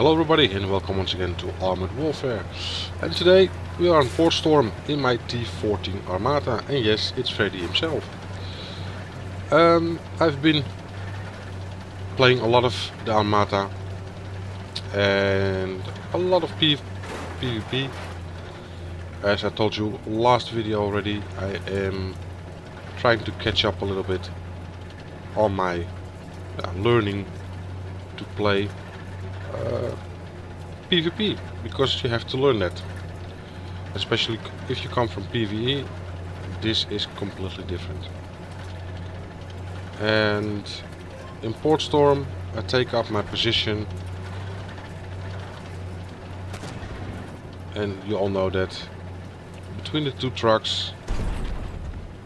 Hello everybody and welcome once again to Armored Warfare. And today we are on Port Storm in my T-14 Armata, and yes, it's Freddy himself. I've been playing a lot of the Armata and a lot of PvP. As I told you last video already, I am trying to catch up a little bit on my learning to play PvP, because you have to learn that. Especially if you come from PvE, this is completely different. And in Port Storm I take up my position, and you all know that between the two trucks,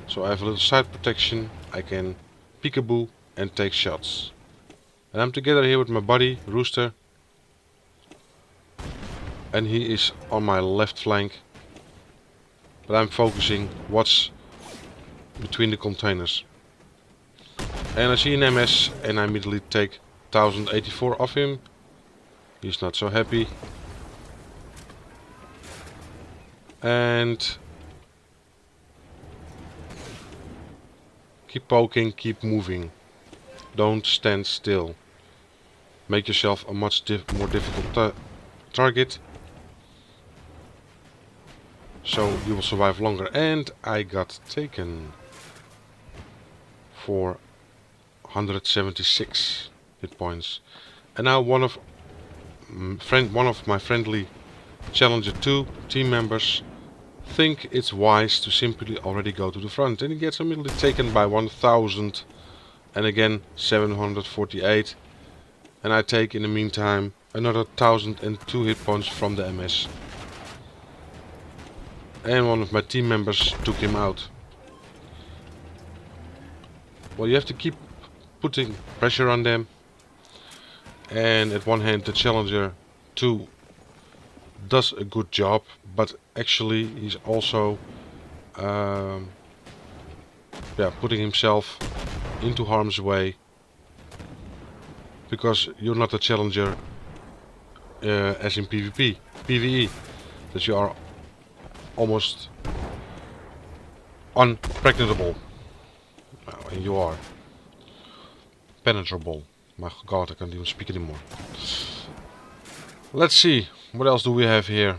so I have a little side protection. I can peekaboo and take shots. And I'm together here with my buddy Rooster, and he is on my left flank, but I'm focusing what's between the containers. And I see an MS and I immediately take 1084 off him. He's not so happy. And keep poking, keep moving. Don't stand still. Make yourself a much more difficult target, so you will survive longer. And I got taken for 176 hit points. And now one of my friendly Challenger 2 team members think it's wise to simply already go to the front, and he gets immediately taken by 1000 and again 748, and I take in the meantime another 1002 hit points from the MS. And one of my team members took him out. Well, you have to keep putting pressure on them, and at one hand the Challenger 2 does a good job, but actually he's also putting himself into harm's way, because you're not a Challenger as in PvE, that you are almost unpenetrable. And you are penetrable. My god, I can't even speak anymore. Let's see, what else do we have here?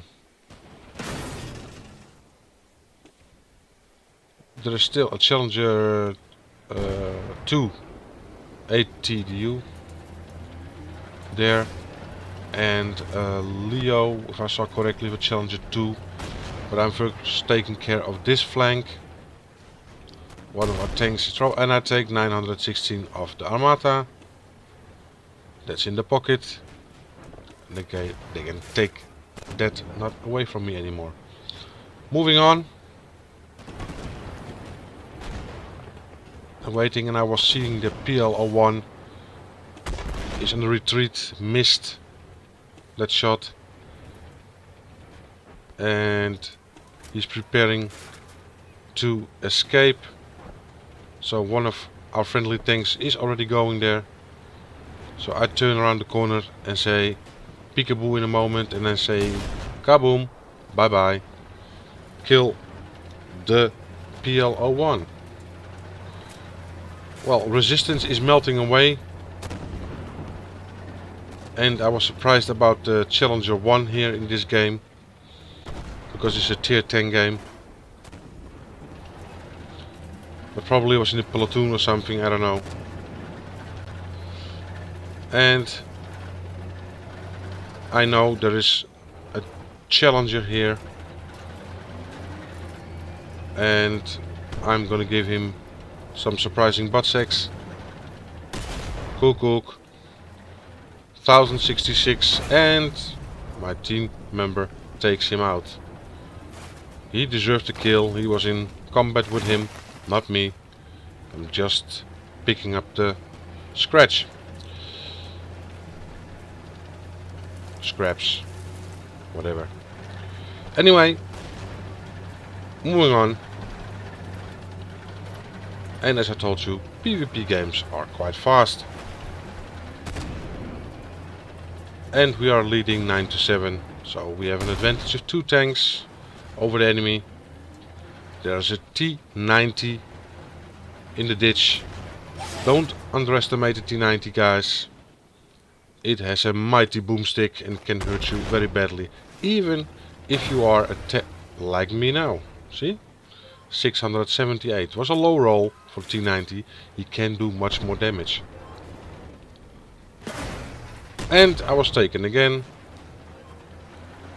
There is still a Challenger 2 ATDU there, and Leo, if I saw correctly, with Challenger 2. But I'm first taking care of this flank. One of our tanks is thrown, and I take 916 of the Armata. That's in the pocket. They can take that not away from me anymore. Moving on. I'm waiting, and I was seeing the PL-01 is in the retreat, missed that shot, and he's preparing to escape. So one of our friendly tanks is already going there. So I turn around the corner and say peekaboo in a moment, and then say kaboom, bye bye. Kill the PL-01. Well, resistance is melting away, and I was surprised about the Challenger 1 here in this game, because it's a tier 10 game. But probably was in a platoon or something, I don't know. And I know there is a Challenger here, and I'm gonna give him some surprising butt sex. Cook. 1066, and my team member takes him out. He deserved the kill. He was in combat with him, not me. I'm just picking up the scraps, whatever. Anyway, moving on. And as I told you, PvP games are quite fast. And we are leading 9-7. So we have an advantage of 2 tanks over the enemy. There's a T-90 in the ditch. Don't underestimate the T-90, guys. It has a mighty boomstick and can hurt you very badly. Even if you are a like me now. See? 678 was a low roll for T-90. He can do much more damage. And I was taken again.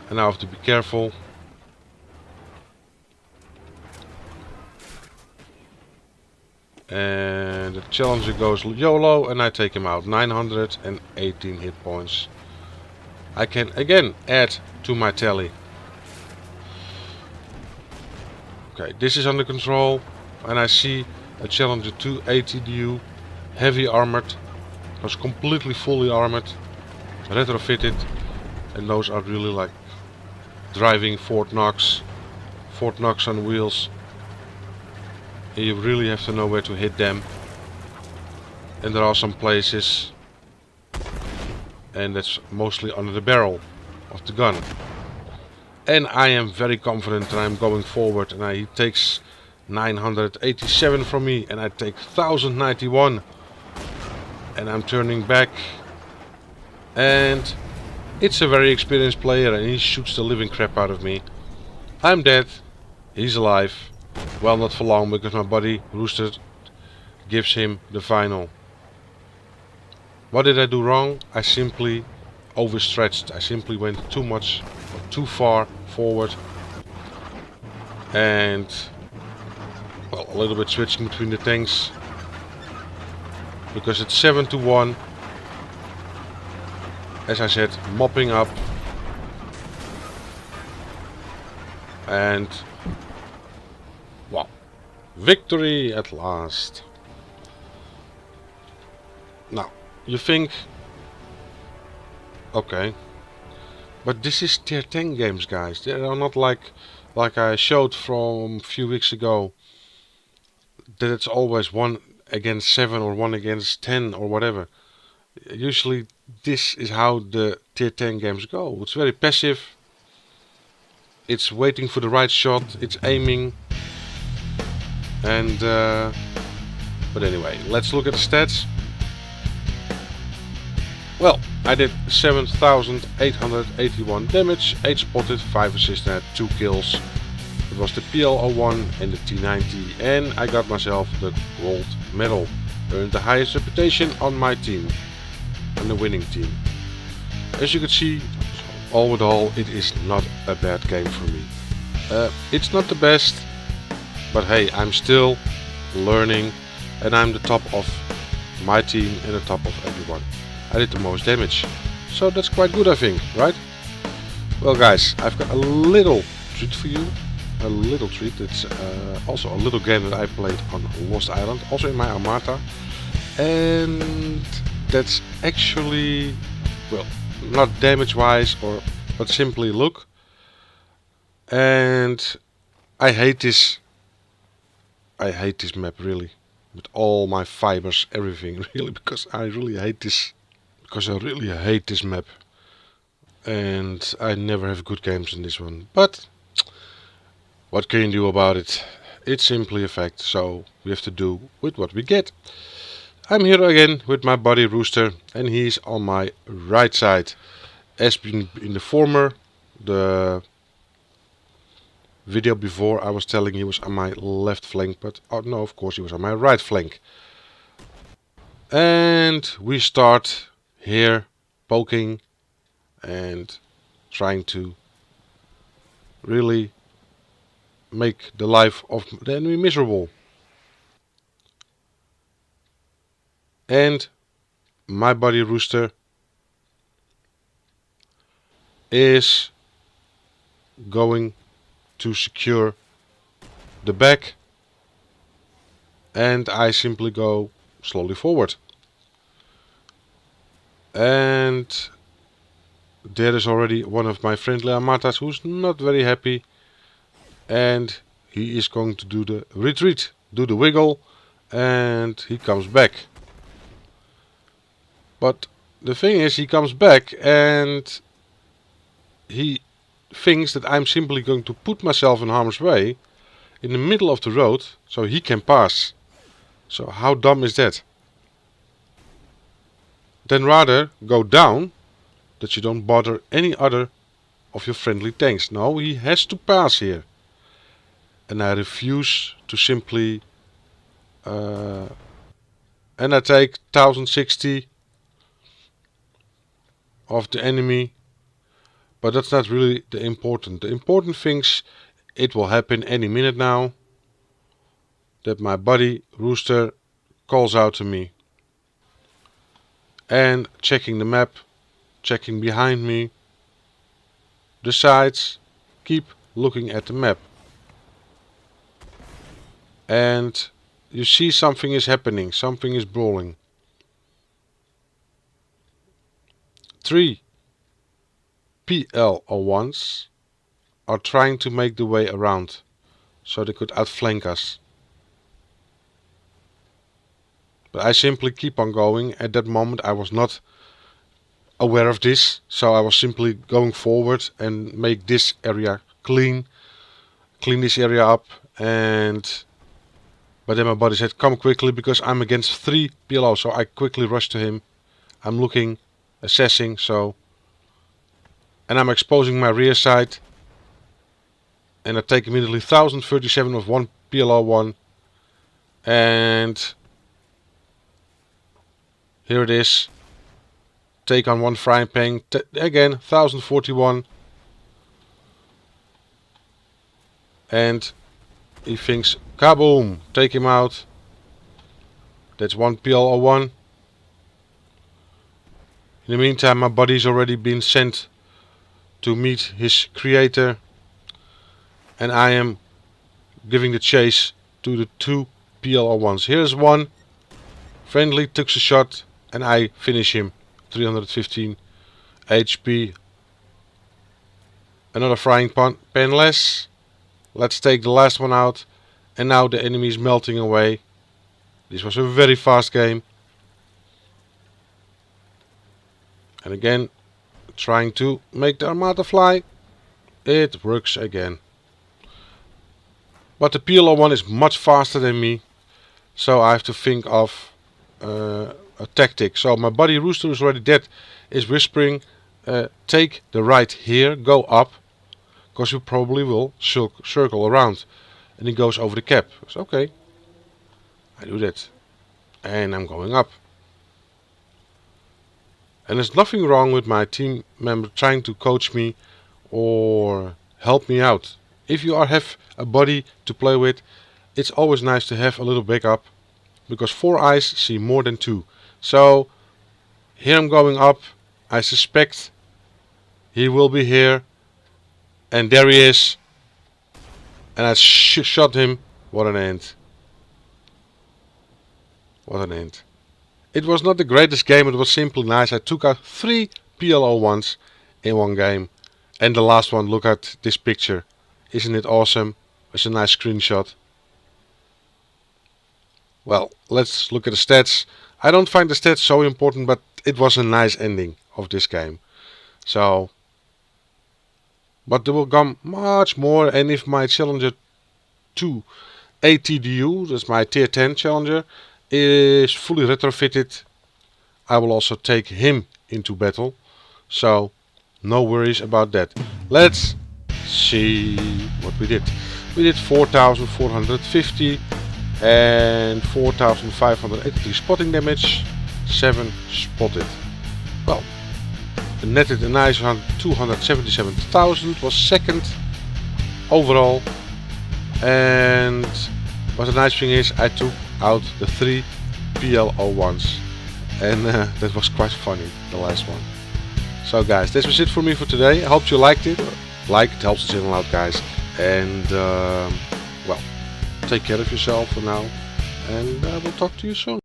And now I have to be careful. And the challenger goes YOLO and I take him out. 918 hit points. I can again add to my tally. Okay, this is under control. And I see a challenger 2 ATDU, heavy armored. Was completely fully armored, retrofitted, and those are really like driving Fort Knox on wheels. You really have to know where to hit them, and there are some places, and that's mostly under the barrel of the gun. And I am very confident that I'm going forward, and he takes 987 from me, and I take 1091. And I'm turning back, and it's a very experienced player, and he shoots the living crap out of me. I'm dead, he's alive. Well, not for long, because my buddy Rooster gives him the final. What did I do wrong? I simply overstretched. I simply went too much or too far forward, and well, a little bit switching between the tanks. Because it's 7-1, as I said, mopping up, and wow, victory at last. Now you think, okay, but this is tier 10 games, guys. They are not like I showed from a few weeks ago, that it's always 1 against 7 or 1 against 10 or whatever. Usually this is how the tier 10 games go. It's very passive. It's waiting for the right shot. It's aiming. And but anyway, let's look at the stats. Well, I did 7,881 damage, 8 spotted, 5 assists, and I had 2 kills. It was the PL01 and the T90, and I got myself the gold medal. Earned the highest reputation on my team, on the winning team. As you can see, all with all, it is not a bad game for me. It's not the best, but hey, I'm still learning, and I'm the top of my team and the top of everyone. I did the most damage, so that's quite good, I think, right? Well, guys, I've got a little treat for you. A little treat. It's also a little game that I played on Lost Island, also in my Armata, and that's actually, well, not damage wise but simply look. And I hate this map really, with all my fibers, everything really, because I really hate this map, and I never have good games in this one, but what can you do about it? It's simply a fact, so we have to do with what we get. I'm here again with my buddy Rooster, and he's on my right side. As in the video before, I was telling he was on my left flank, but oh no, of course he was on my right flank. And we start here poking and trying to really make the life of the enemy miserable. And my buddy Rooster is going to secure the back, and I simply go slowly forward. And there is already one of my friendly Armatas who's not very happy, and he is going to do the retreat, do the wiggle, and he comes back. But the thing is, he comes back and he thinks that I'm simply going to put myself in harm's way in the middle of the road so he can pass. So how dumb is that? Then rather go down, that you don't bother any other of your friendly tanks. No, he has to pass here. And I refuse to simply... and I take 1060 of the enemy. But that's not really the important. The important things, it will happen any minute now, that my buddy Rooster calls out to me. And checking the map, checking behind me, the sides, keep looking at the map. And you see something is happening, something is brawling. 3 PL01s are trying to make the way around, so they could outflank us. But I simply keep on going. At that moment I was not aware of this, so I was simply going forward and make this area clean this area up. But then my buddy said, come quickly, because I'm against 3 PLO, so I quickly rushed to him. I'm looking, assessing, and I'm exposing my rear side, and I take immediately 1037 of 1 PLO1, and here it is. Take on 1 frying pan, again 1041, and he thinks, kaboom, take him out. That's 1 PLO1. In the meantime, my buddy's already been sent to meet his creator, and I am giving the chase to the 2 PLO1s. Here's one, friendly, takes a shot, and I finish him. 315 HP. Another frying pan less. Let's take the last one out, and now the enemy is melting away. This was a very fast game. And again, trying to make the Armata fly. It works again. But the PLO1 is much faster than me, so I have to think of a tactic. So my buddy Rooster is already dead, is whispering, take the right here, go up, because you probably will circle around. And he goes over the cap. So okay, I do that, and I'm going up. And there's nothing wrong with my team member trying to coach me or help me out. If you have a buddy to play with, it's always nice to have a little backup, because 4 eyes see more than 2. So here I'm going up. I suspect he will be here, and there he is, and I shot him. What an end. What an end. It was not the greatest game, it was simply nice. I took out 3 PLO1s in one game. And the last one, look at this picture. Isn't it awesome? It's a nice screenshot. Well, let's look at the stats. I don't find the stats so important, but it was a nice ending of this game. So, but there will come much more, and if my Challenger 2 ATDU, that's my tier 10 Challenger, is fully retrofitted, I will also take him into battle. So, no worries about that. Let's see what we did. We did 4,450 and 4,583 spotting damage, 7 spotted. Well, netted a nice 277,000, was second overall. And what the nice thing is, I took out the 3 PLO1s, and that was quite funny, the last one. So guys, this was it for me for today. I hope you liked it. Like, it helps the channel out, guys. And well, take care of yourself for now, and I will talk to you soon.